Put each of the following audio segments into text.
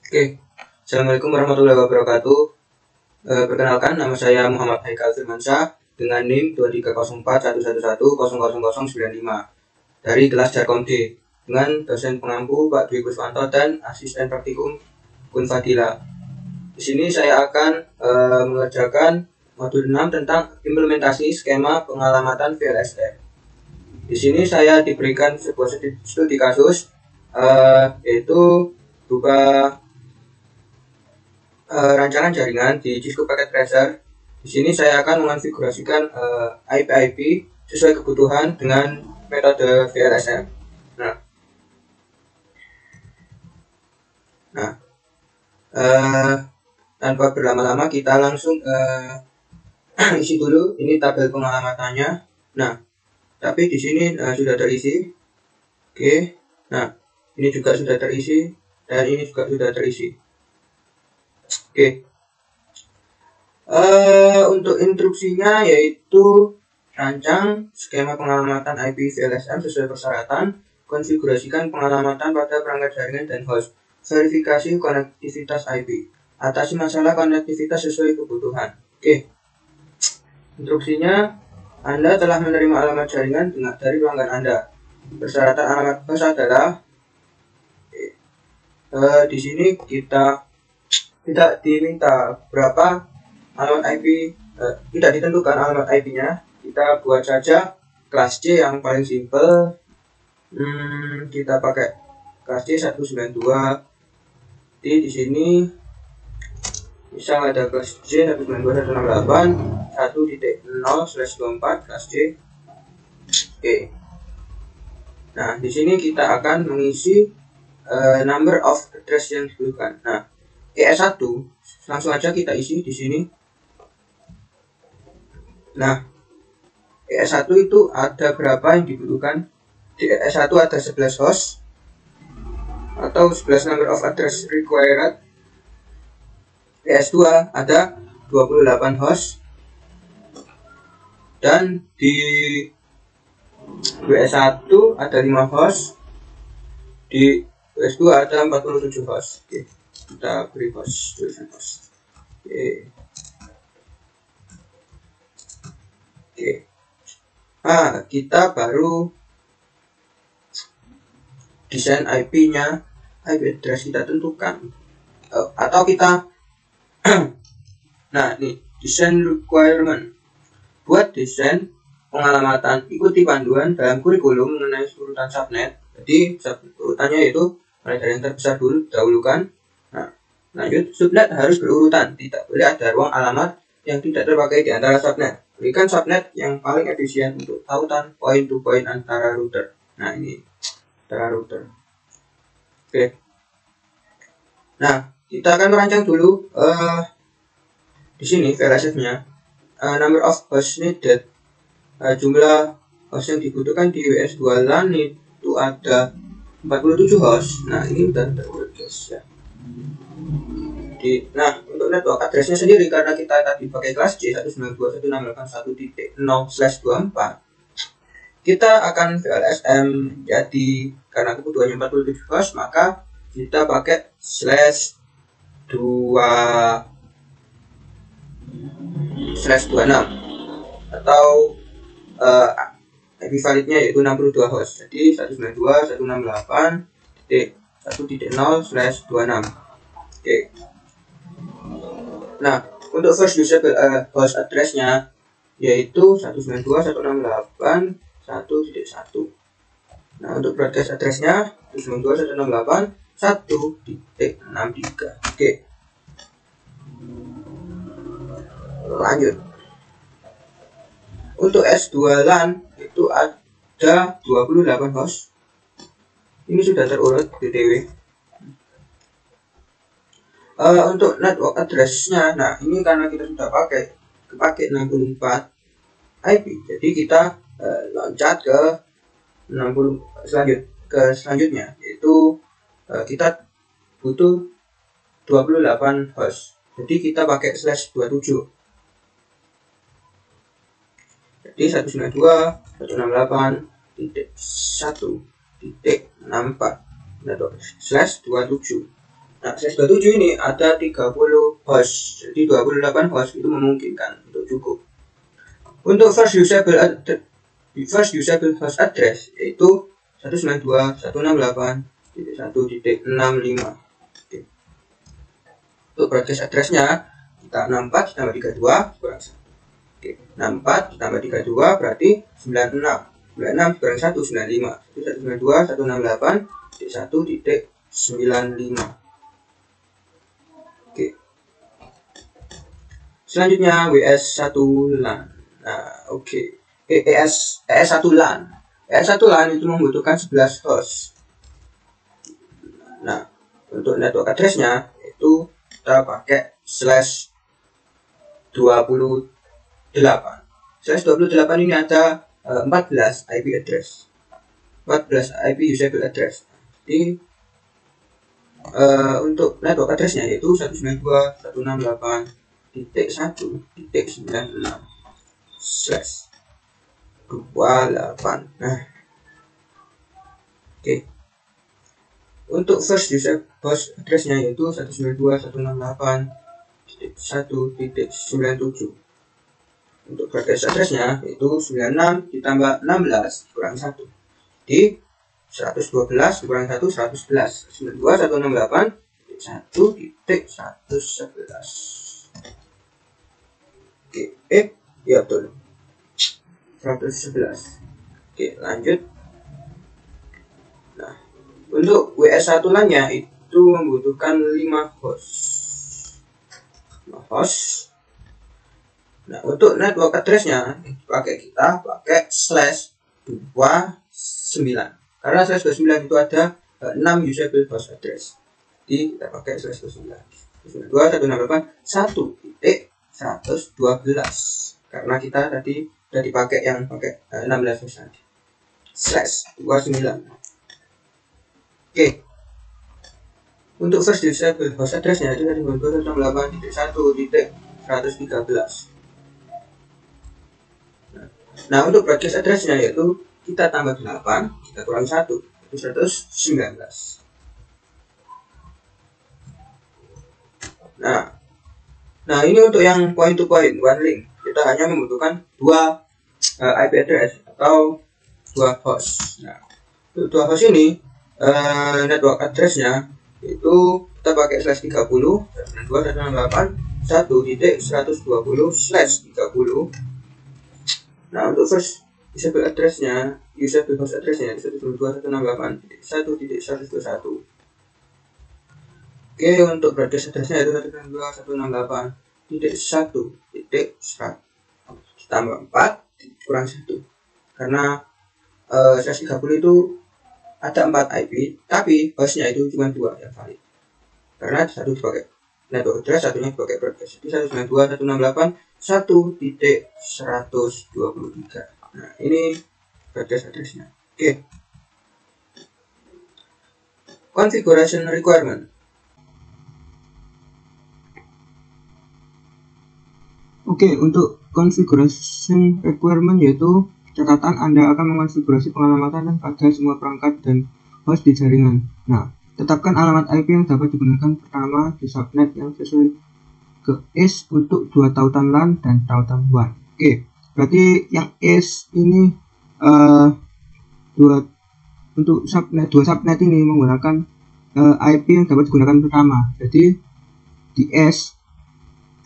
Oke, Assalamualaikum warahmatullahi wabarakatuh. Perkenalkan, nama saya Muhammad Haikal Firmansyah dengan NIM 2341111000095 dari kelas Jarkom D dengan dosen pengampu Pak Dwi Kuswanto dan asisten praktikum Kun Fadila. Di sini saya akan mengerjakan modul 6 tentang implementasi skema pengalamatan VLSM. Di sini saya diberikan sebuah studi kasus yaitu berupa rancangan jaringan di Cisco Packet Tracer. Di sini saya akan mengonfigurasikan IP sesuai kebutuhan dengan metode VLSM. Tanpa berlama-lama kita langsung isi dulu ini tabel pengalamatannya. Nah, tapi di sini sudah terisi. Oke. Nah, ini juga sudah terisi dan ini juga sudah terisi. Oke. Untuk instruksinya yaitu rancang skema pengalamatan IP VLSM sesuai persyaratan, konfigurasikan pengalamatan pada perangkat jaringan dan host, verifikasi konektivitas IP, atasi masalah konektivitas sesuai kebutuhan. Oke. Instruksinya, Anda telah menerima alamat jaringan dari pelanggan Anda. Persyaratan alamat host adalah di sini kita tidak diminta berapa alamat IP, tidak ditentukan alamat IP-nya. Kita buat saja kelas C yang paling simple. Kita pakai kelas C 192. Di sini misal ada kelas C 192.168 1.0/24 kelas C. Oke. Nah, di sini kita akan mengisi number of address yang dibutuhkan. Nah, ES1 langsung aja kita isi di sini. Nah, ES1 itu ada berapa yang dibutuhkan? Di ES1 ada 11 host atau 11 number of address required. ES2 ada 28 host dan di WS1 ada 5 host, di WS2 ada 47 host. Oke. Kita beri host, tulisan host. Oke. Nah, kita baru desain IP-nya, IP address kita tentukan, atau kita nah, ini desain requirement. Buat desain pengalamatan, ikuti panduan dalam kurikulum mengenai urutan subnet. Jadi urutannya itu mulai dari yang terbesar dulu, dahulukan. Nah, lanjut, subnet harus berurutan, tidak boleh ada ruang alamat yang tidak terpakai di antara subnet. Berikan subnet yang paling efisien untuk tautan point to point antara router. Nah, ini antara router. Oke. Nah, kita akan merancang dulu di sini VLSF-nya. Number of host needed, jumlah host yang dibutuhkan di WS2 LAN itu ada 47 host. Nah, ini udah terurut guys ya. Nah, untuk network address-nya sendiri, karena kita tadi pakai kelas C 192.168.1.0/24, kita akan VLSM. Jadi karena kebutuhannya 47 host, maka kita pakai /2/26 atau IP validnya yaitu 62 host. Jadi 192.168.1.0/26. Oke. Nah, untuk first usable host address-nya yaitu 192.168.1.1. Nah, untuk broadcast address-nya 192.168.1.63. Oke. Lanjut. Untuk S2 LAN itu ada 28 host. Ini sudah terurut BTW. Untuk network address-nya, nah ini karena kita sudah pakai 64 IP, jadi kita loncat ke 60 selanjutnya, yaitu kita butuh 28 host. Jadi kita pakai /27. Jadi 192.168.1.64 network /27. Nah, slash 27 ini ada 30 host, jadi 28 host itu memungkinkan untuk cukup. Untuk first usable host address yaitu 192.168.1.65. Oke. Untuk broadcast addressnya kita 64 ditambah 32 kurang 1. Oke, 64 ditambah 32 berarti 96. 96 kurang 1, 95. 192.168.1.95. Oke. Selanjutnya WS1 LAN. Nah, oke. ES1 LAN. ES1 LAN itu membutuhkan 11 host. Nah, untuk network addressnya itu kita pakai /28. /28 ini ada 14 IP address. 14 IP usable address. Jadi untuk network addressnya yaitu 192.168.1/28. Nah, oke. Untuk first user host addressnya yaitu 192.168.1.97. Untuk broadcast addressnya yaitu 96 ditambah 16 kurang 1 di 112 kurang 1 111. 192.168.1.111. Oke, ya betul, 111. Oke, lanjut. Nah, untuk WS1 LAN-nya itu membutuhkan 5 host. Nah, untuk network address-nya kita pakai /29. Karena /29 itu ada 6 usable host address. Jadi kita pakai /29. 192.1.112. Karena kita tadi sudah dipakai yang pakai 16 host tadi. /29. Oke. Untuk first usable host address-nya itu tadi 192.1.113. Nah, untuk broadcast address-nya yaitu kita tambah 8, kita kurang 1, itu 119. Nah, ini untuk yang point to point, one link. Kita hanya membutuhkan 2 IP address atau 2 host. Nah, untuk 2 host ini network address-nya itu kita pakai /30 192.1.120/30. Nah, untuk first usable host address-nya 192.168.1.121. Oke, untuk broadcast address-nya itu 192.168.1.100 ditambah 4 kurang 1. Karena /30 itu ada 4 IP, tapi hostnya itu cuma 2 yang valid. Karena satu dipakai network address, satunya dipakai broadcast. Jadi 192.168.1.123. Nah, ini broadcast address-nya. Oke. Configuration requirement. Oke, untuk configuration requirement yaitu catatan Anda akan mengonfigurasi pengalamatan pada semua perangkat dan host di jaringan. Nah, tetapkan alamat IP yang dapat digunakan pertama di subnet yang sesuai ke ACE untuk 2 tautan LAN dan tautan WAN. Oke, berarti yang ACE ini dua subnet ini menggunakan IP yang dapat digunakan pertama. Jadi di S1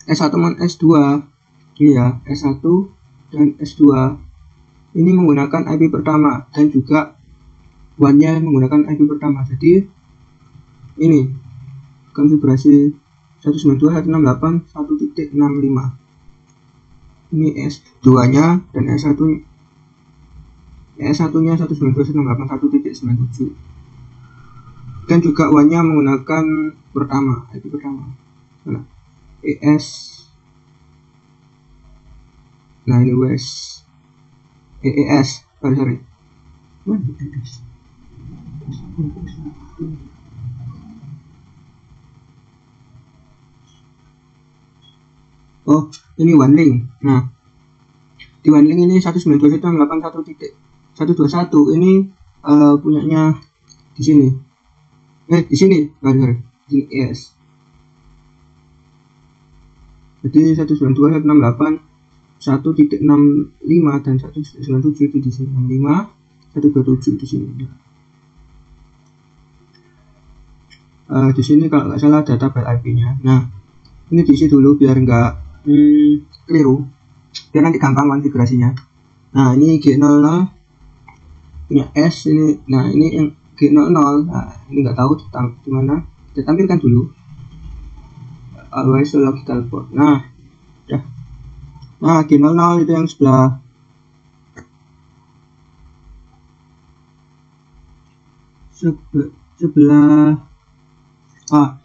dan S2 ya, S1 dan S2 ini menggunakan IP pertama dan juga WAN-nya menggunakan IP pertama. Jadi ini konfigurasi 192.168.1.65. Ini S2-nya dan S1-nya 192.168.1.97. Dan juga WAN-nya menggunakan pertama, IP pertama. Nah, ES. Nah, ini WS. EES. Sorry. Oh, ini one link. Nah, di one link ini 192.168.1.121 ini punyanya di sini. Di sini, sorry. S. Jadi 192, 168, 1.65 dan 197 itu di sini, 65, 127 di sini. Di sini kalau nggak salah ada tabel IP-nya. Nah, ini diisi dulu biar nggak keliru, biar nanti gampang konfigurasinya. Nah, ini G00 punya S ini. Nah, ini yang G00. Nah, ini nggak tahu tentang gimana. Kita tampilkan dulu. Always logical port. Nah, ya. Nah, G00 itu yang sebelah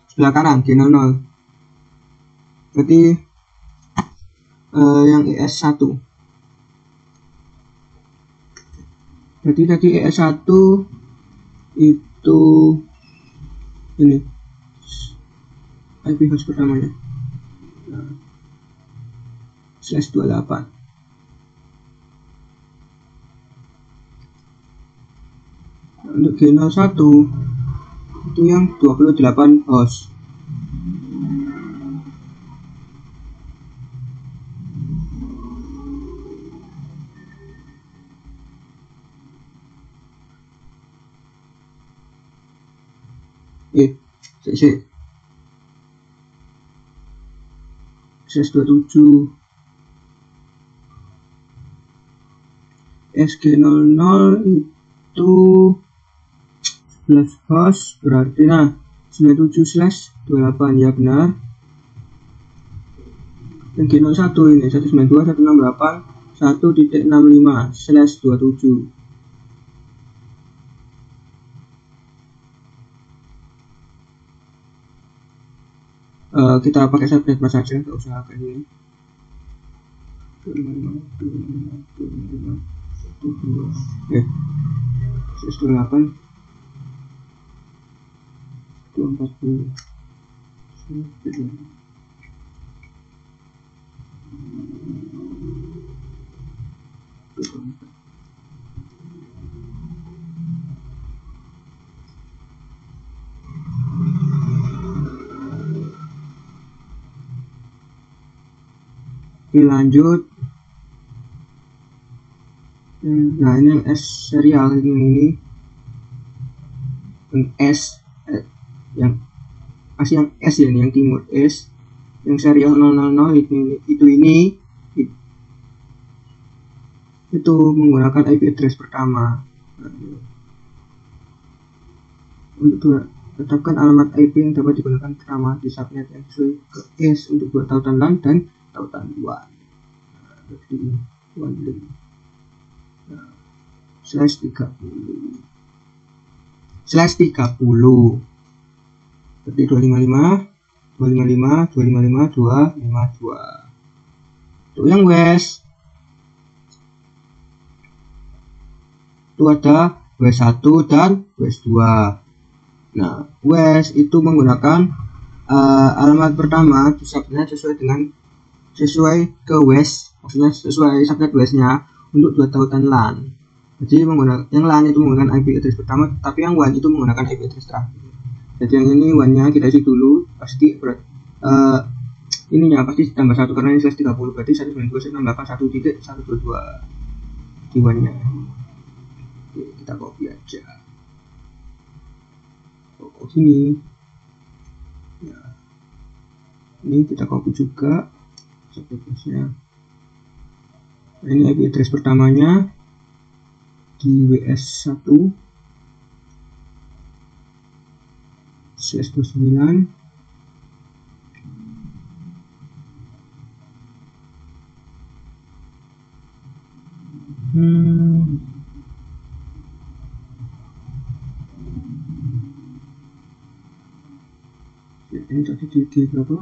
sebelah kanan G00. Berarti yang ES1. Berarti tadi ES1 itu ini IP host pertamanya. Nah, /28. Untuk G01 itu yang 28 host. /27 SG00 itu 11 host, berarti nah 97/28 ya benar. Yang G01 ini 192, 168, 1.65/27. Kita pakai subnet mas saja, nggak usah kayak ini. 128 240. Oke, lanjut. Nah, ini yang S serial ini yang S yang masih yang S ya, ini yang timur S, yang serial 000 itu menggunakan IP address pertama. Untuk tetapkan alamat IP yang dapat digunakan pertama di subnet yang sesuai ke S untuk buat tautan LAN dan tautan WAN. /30 berarti 255 255 255 252. Untuk yang WES itu ada WES1 dan WES2. Nah, WES itu menggunakan alamat pertama di subnet sesuai ke WES, maksudnya sesuai subnet WES-nya untuk dua tautan LAN. Jadi yang LAN itu menggunakan IP address pertama, tapi yang WAN itu menggunakan IP address terakhir. Jadi yang ini WAN-nya kita isi dulu, pasti ininya pasti ditambah 1 karena ini /30, berarti 192.168.1.122 di WAN-nya. Oke, kita copy aja. Sini. Ya. Ini kita copy juga subnetnya. Nah, ini IP address pertamanya di WS1 /29 ini tadi di berapa?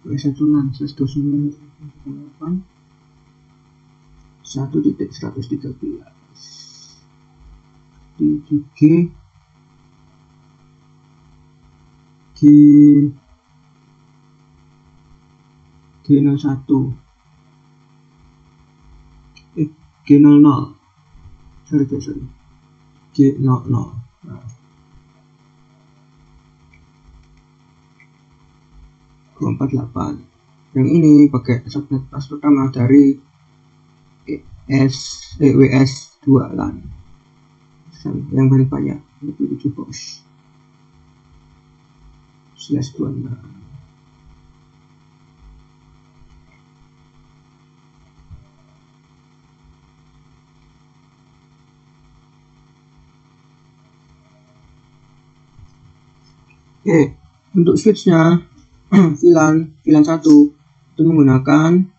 W1 LAN /29 1.113 di G01. G00 sorry G00. Nah, 248 yang ini pakai subnet pas pertama dari WS2 LAN yang paling banyak 27 bos /26. Oke, untuk switchnya VLAN 1 itu menggunakan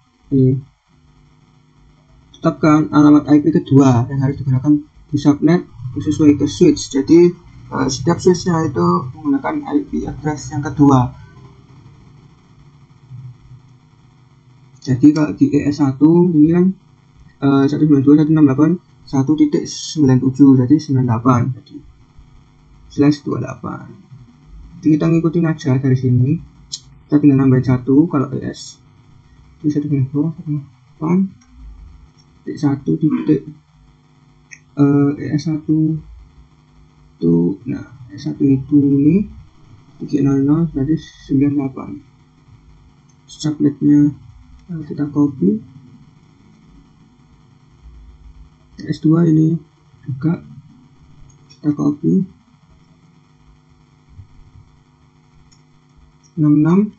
tetapkan alamat IP kedua yang harus digunakan di subnet sesuai ke switch. Jadi setiap switchnya itu menggunakan IP address yang kedua. Jadi kalau di ES1 ini kan 192.168.1.97 jadi 98 jadi /28. Jadi kita ngikutin aja dari sini, kita tinggal nambahin 1 kalau ES di 192.168.1 ES1 itu, nah ES1 itu ini 300 berarti 98. Subnetnya kita copy, ES2 ini juga kita copy 66,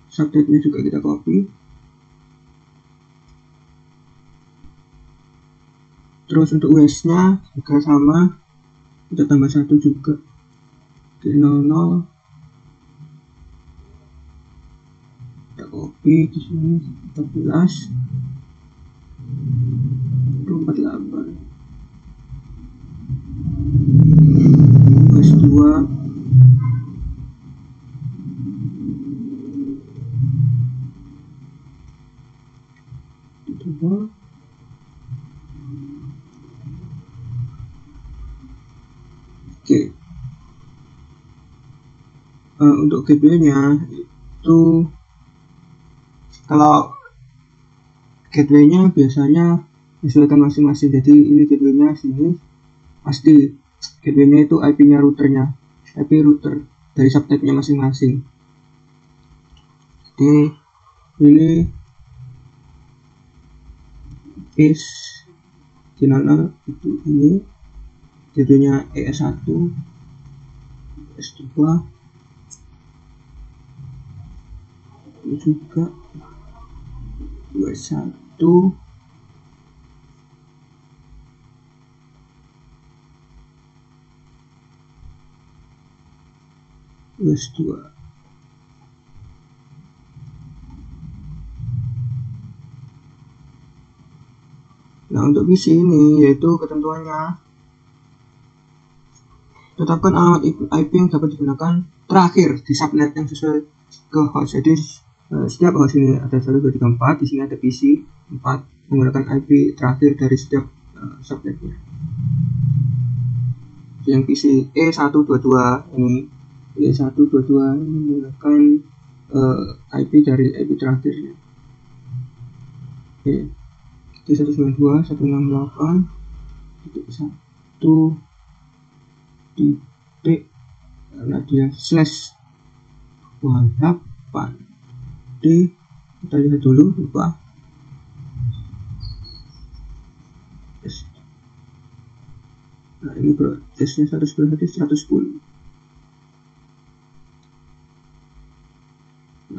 subnetnya juga kita copy, terus untuk US nya juga sama, kita tambah 1 juga G00, kita copy di sini 14 248 US2 coba. Oke, untuk gateway-nya itu kalau gateway-nya biasanya disesuaikan masing-masing. Jadi ini gateway-nya sini pasti gateway-nya itu IP-nya routernya, IP router dari subnetnya masing-masing. Jadi ini is G00 itu ini gateway-nya ES1, ES2 ini juga US1 US2. Nah untuk PC ini yaitu ketentuannya, tetapkan alamat IP yang dapat digunakan terakhir di subnet yang sesuai ke host. Jadi setiap host ini ada 1, 2, 3, 4, di sini ada PC 4 menggunakan IP terakhir dari setiap subnetnya. Yang PC E122 ini E122 ini menggunakan IP dari IP terakhirnya. Oke. 192.168.1 titik karena dia /28 D. Kita lihat dulu lupa. Nah ini prosesnya 110.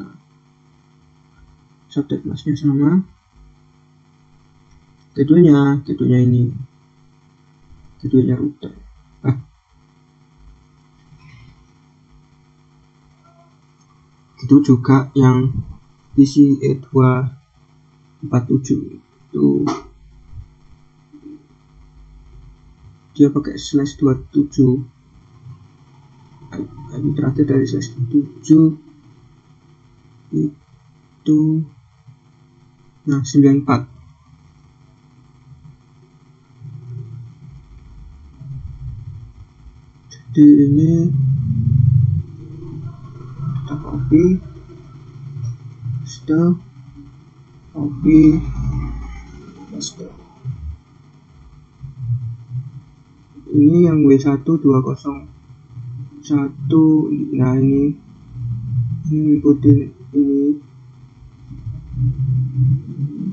Nah subnet masnya sama, gateway-nya ini gateway-nya router. Itu juga yang PC E247 itu dia pakai /27 ini terakhir dari /27 itu nah 94. Jadi ini kita copy Ini yang W1201. Nah ini ikutin ini.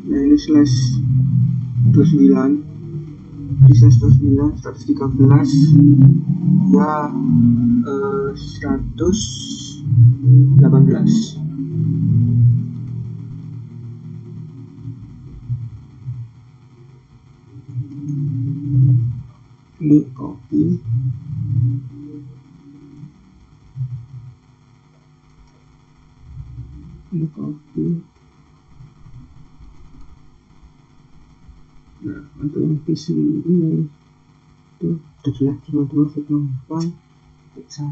Nah ini slash 29 di slash 29 113 ya 118. Ini copy, nah untuk yang visi ini tuh udah jelas, cuma 2,8 1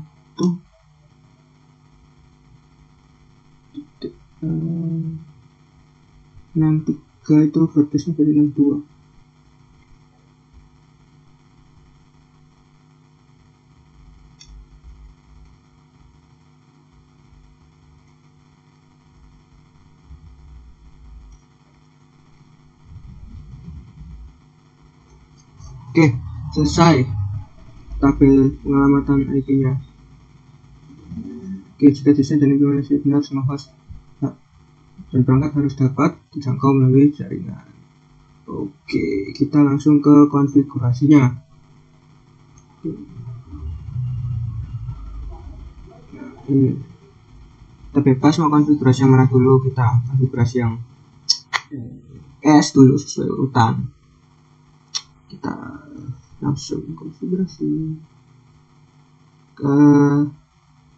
titik 63 itu vertexnya dari 62. Oke, selesai tabel pengamatan IP-nya. Oke, jika desain dan implementasi benar, semua host dan perangkat harus dapat dijangkau melalui jaringan. Oke, kita langsung ke konfigurasinya. Ini kita bebas mau konfigurasi yang mana dulu, kita konfigurasi yang S dulu sesuai urutan. Kita langsung konfigurasi ke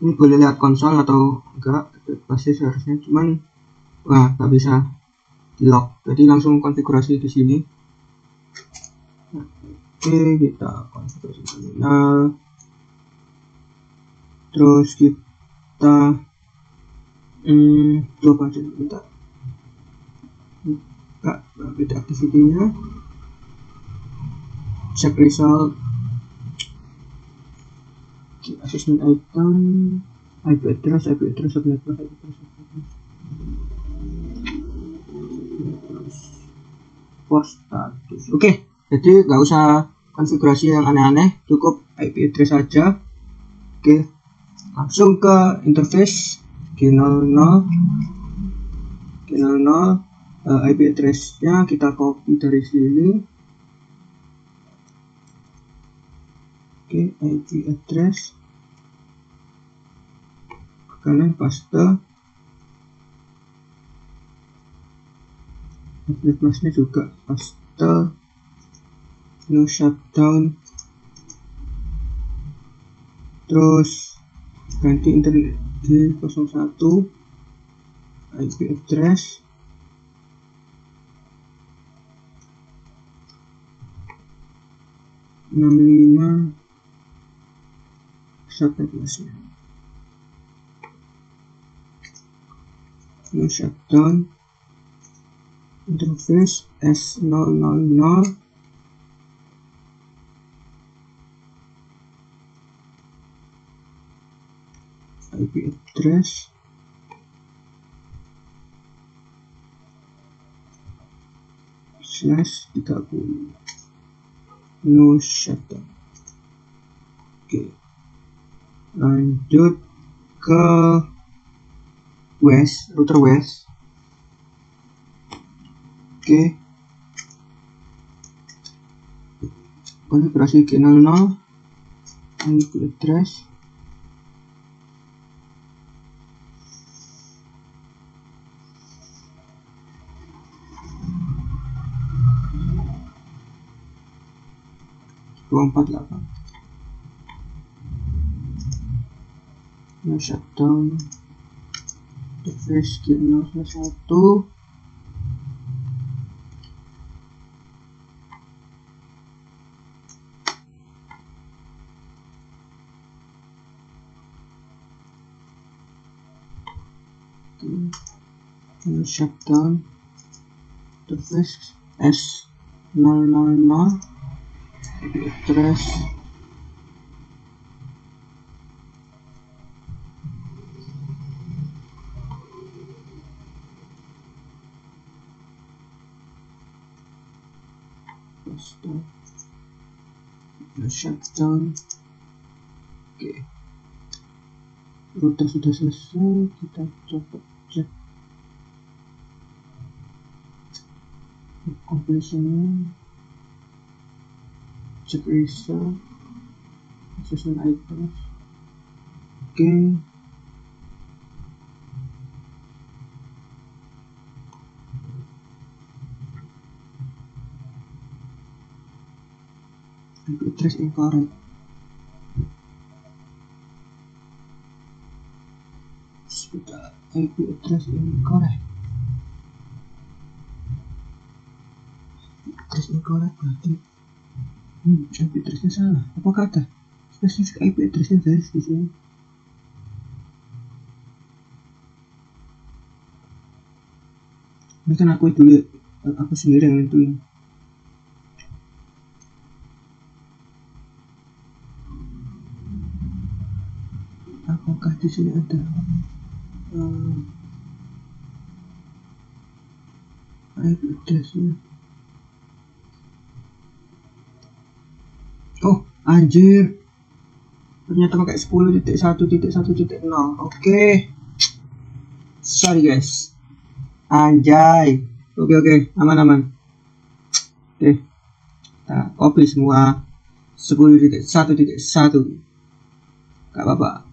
ini, boleh lihat konsol atau enggak, pasti seharusnya, cuman wah nggak bisa di lock, jadi langsung konfigurasi di sini. Oke, kita konfigurasi terminal, terus kita coba aja kita beda activity-nya, check result, assessment item, IP address, for status. Oke, jadi nggak usah konfigurasi yang aneh-aneh, cukup IP address saja. Oke, langsung ke interface G00 IP address-nya kita copy dari sini. Oke, IP address kalian paste, masnya juga paste, no shutdown, terus ganti internet G01 IP address, subnet masnya, no shutdown, interface S000, IP address /30, no shutdown. Oke, lanjut ke router WES. Oke, konfigurasi G00 IP address, no shutdown, interface G01, no shutdown, interface S000, address stop, shutdown. Oke, router sudah selesai. Kita coba cek completion, cek result, assessment items. Oke, IP address incorrect. Sudah, IP address incorrect. Address incorrect berarti IP addressnya salah. Apakah ada spesifik IP addressnya guys di sini? Ini kan aku sendiri yang nentuin. Apakah di sini ada IP addressnya? Oh anjir, ternyata pakai 10.1.1.0. Oke. Sorry guys. Anjay. Oke, aman. Oke, kita copy semua 10.1.1. Gak apa-apa,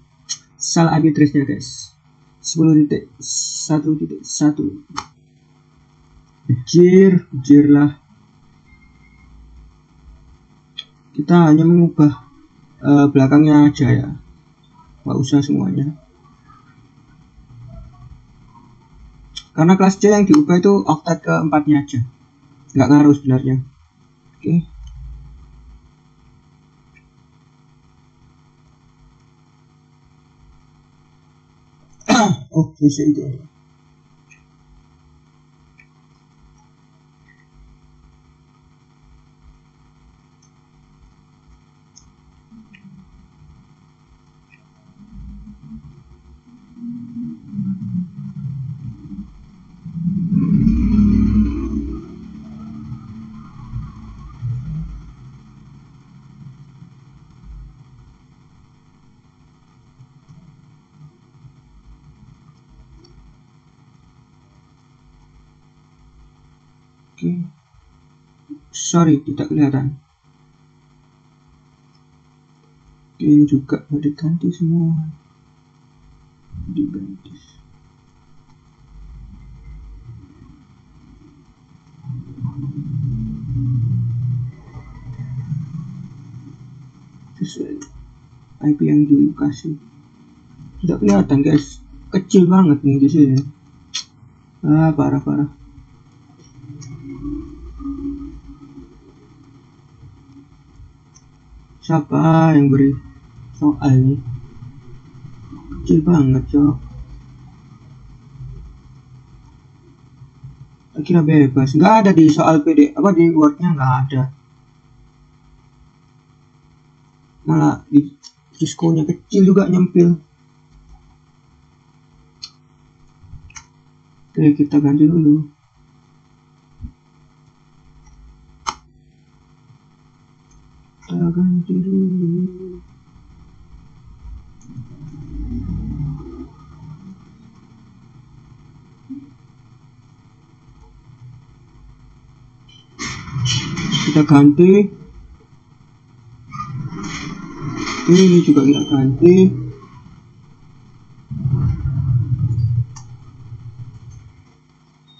salah IP addressnya guys. 10.1.1. Jir lah. Kita hanya mengubah belakangnya aja ya, nggak usah semuanya. Karena kelas C yang diubah itu oktet keempatnya aja, nggak ngaruh sebenarnya. Oke. Oh, bisa itu. Oke, sorry tidak kelihatan. Oke, ini juga mau diganti semua, diganti. Sesuai IP yang dikasih. Tidak kelihatan guys, kecil banget nih di sini. Parah. Siapa yang beri soal ini? Kecil banget cok. Kira bebas, nggak ada di soal PD apa di Wordnya, nggak ada. Malah di Cisco-nya kecil juga nyempil. Oke, kita ganti dulu. Kita ganti. Ini juga kita ganti.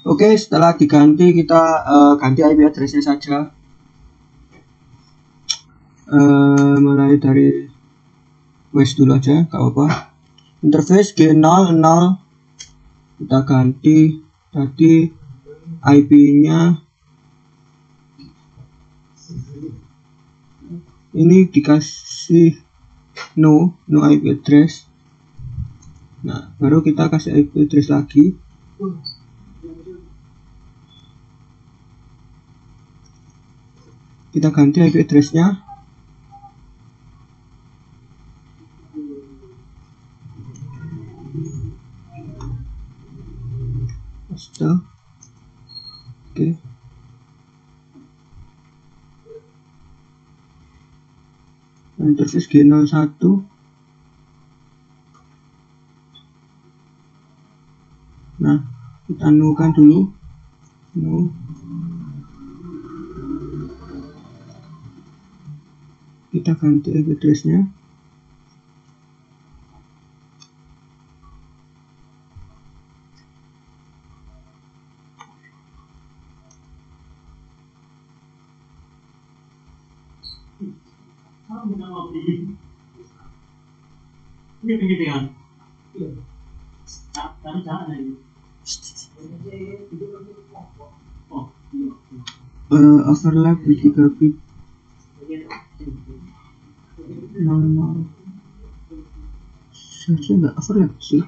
Oke, setelah diganti kita ganti IP addressnya saja. Mulai dari west dulu aja, gak apa-apa. Interface G00 kita ganti tadi IP-nya. Ini dikasih no IP address. Nah, baru kita kasih IP address lagi. Kita ganti IP addressnya. Oke. interface G01. Nah, kita nukan dulu. Kita ganti IP address-nya. Overlap di gigabit 00. Seharusnya nggak overlap sih.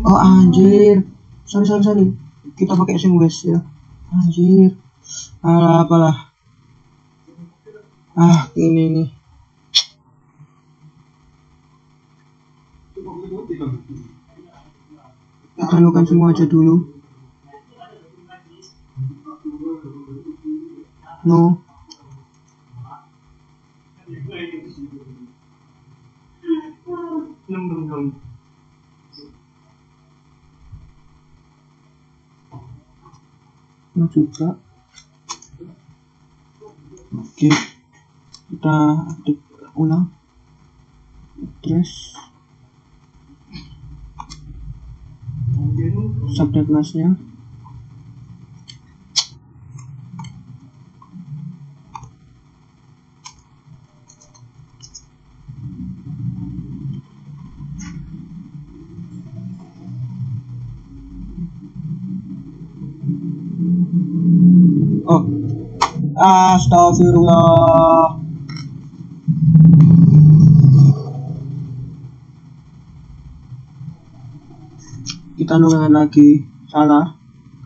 Oh anjir, sorry, kita pakai sing west ya. Anjir, apalah. Ini nih. Kita anukan semua aja dulu. No. No juga. Oke, kita aktif ulang. Terus subnet masknya. Oh, astagfirullah. Kita nulangan lagi, salah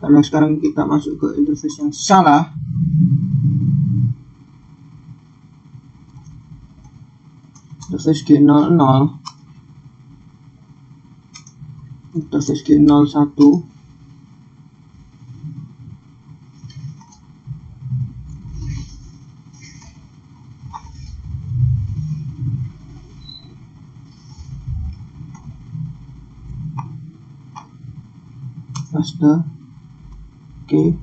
karena sekarang kita masuk ke interface yang salah. Interface G00, interface G01. Oke.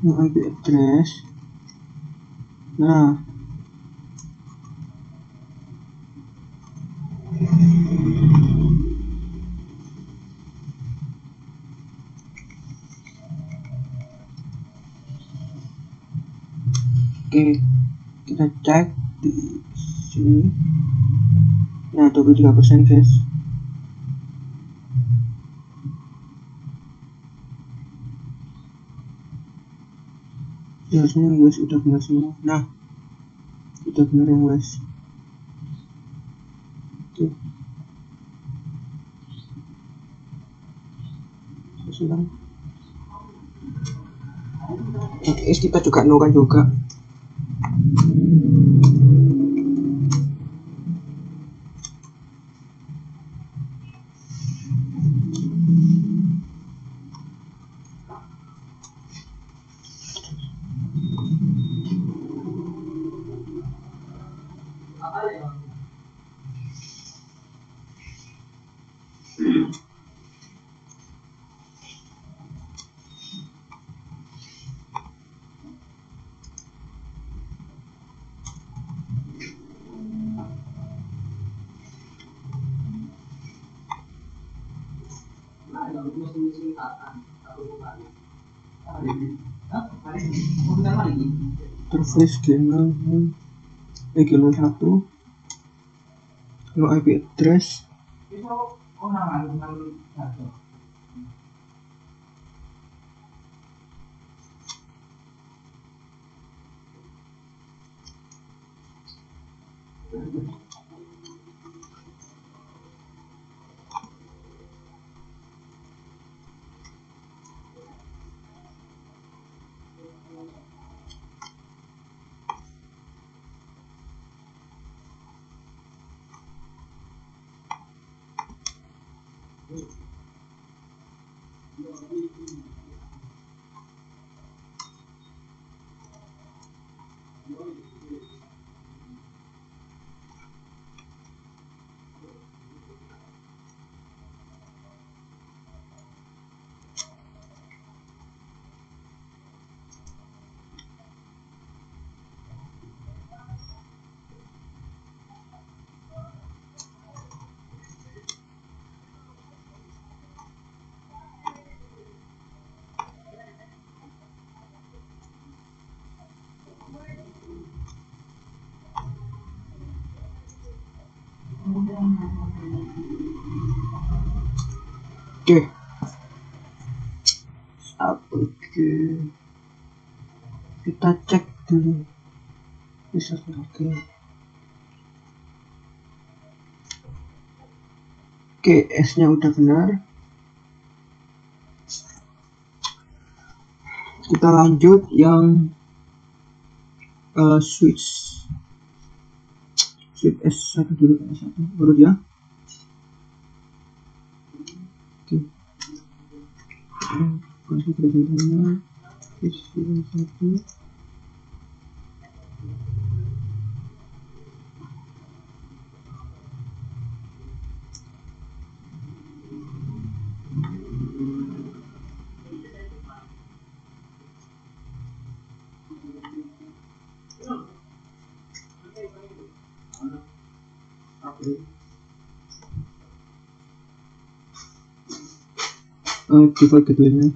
New IP address. Nah, oke, kita cek di sini. Nah, 23% guys. Harusnya yang wes udah benar semua. Nah, udah benar yang wes. Oke. Sesuai. Oke, kita juga nukan juga. Interface G01. no IP address. Oke. Oke. Kita cek dulu. Bisa oke. Oke, S-nya udah benar. Kita lanjut yang switch S1 dulu, S1 urut ya. Oke. Konfigurasinya S1. Default keduanya.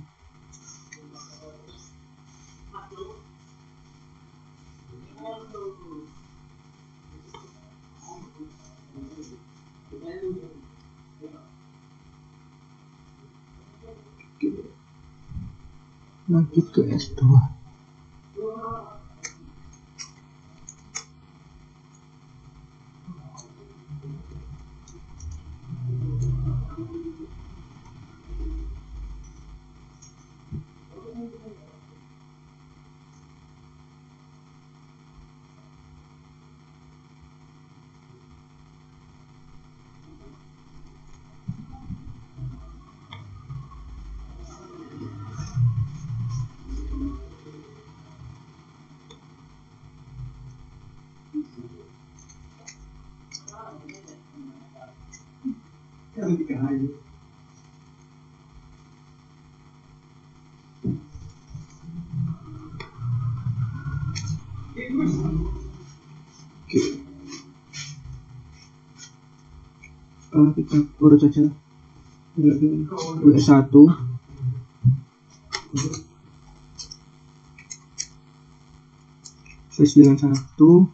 Lanjut ke S2. Kita urut saja W1 W91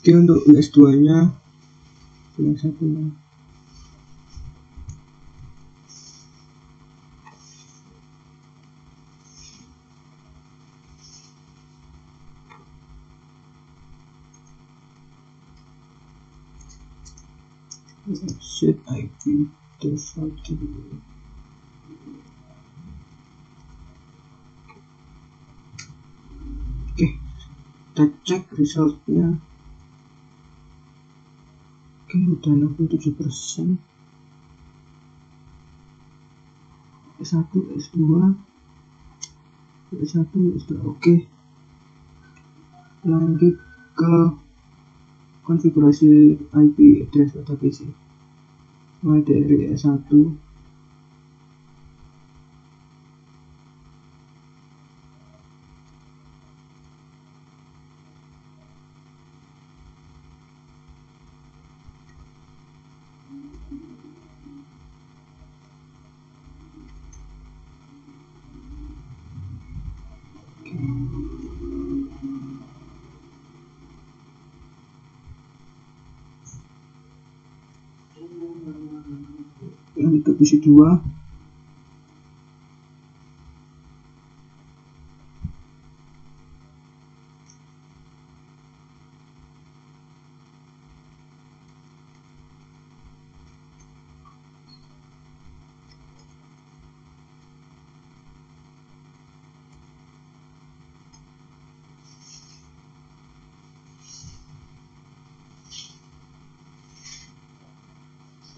Oke, untuk US2 nya yang satunya set IP default. Oke, kita kita cek resultnya. Oke, udah 67%. S1, S2, S1, S2. Oke, lanjut ke konfigurasi IP address pada PC. Mulai dari S1. Lanjut ke PC 2.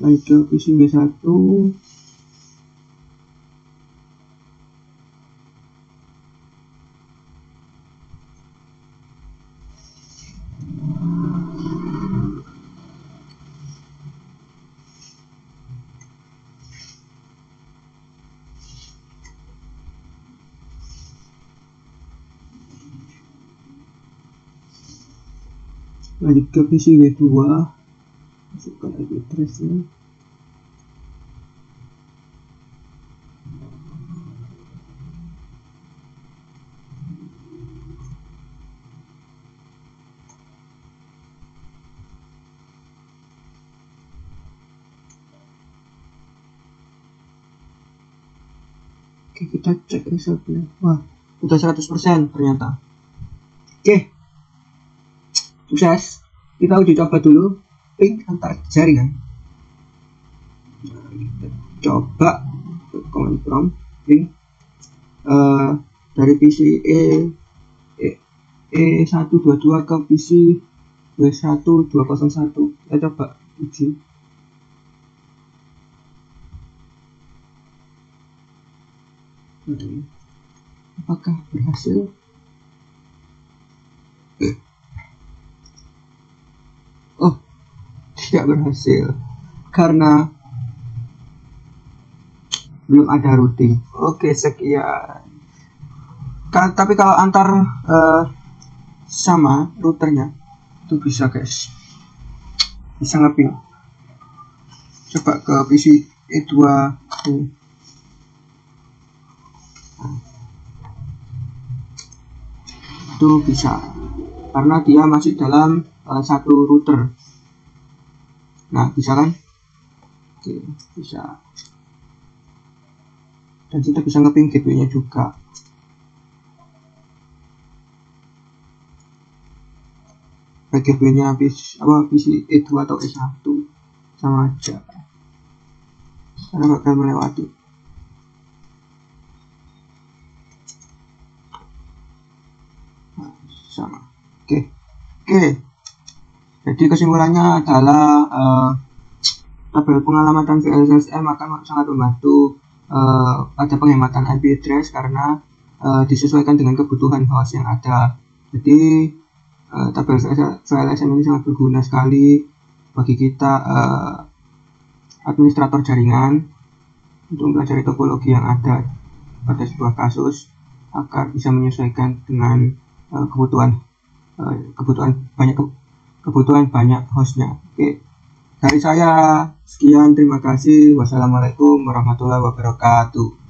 Lanjut ke PC B1. Lanjut ke PC W2, masukkan IP address-nya. Oke, kita cek resultnya. Wah, udah 100% ternyata. Oke, sukses. Kita uji coba dulu ping antar jaringan. Nah, kita coba command prompt ping dari PC E122 ke PC W1201. Kita coba uji. Apakah berhasil? Oh, tidak berhasil karena belum ada routing. Oke, sekian. Tapi kalau antar sama routernya itu bisa, guys, bisa ngeping. Coba ke PC E2 itu bisa karena dia masih dalam satu router. Nah, bisa kan? Oke, bisa. Dan kita bisa ngeping gateway-nya juga. Gateway-nya PC E2 atau E1 sama aja, karena bakal melewati. Sama. Oke. Jadi kesimpulannya adalah tabel pengalamatan VLSM akan sangat membantu pada penghematan IP address karena disesuaikan dengan kebutuhan host yang ada. Jadi tabel VLSM ini sangat berguna sekali bagi kita administrator jaringan untuk mempelajari topologi yang ada pada sebuah kasus agar bisa menyesuaikan dengan kebutuhan banyak hostnya. Oke, dari saya sekian, terima kasih. Wassalamualaikum warahmatullahi wabarakatuh.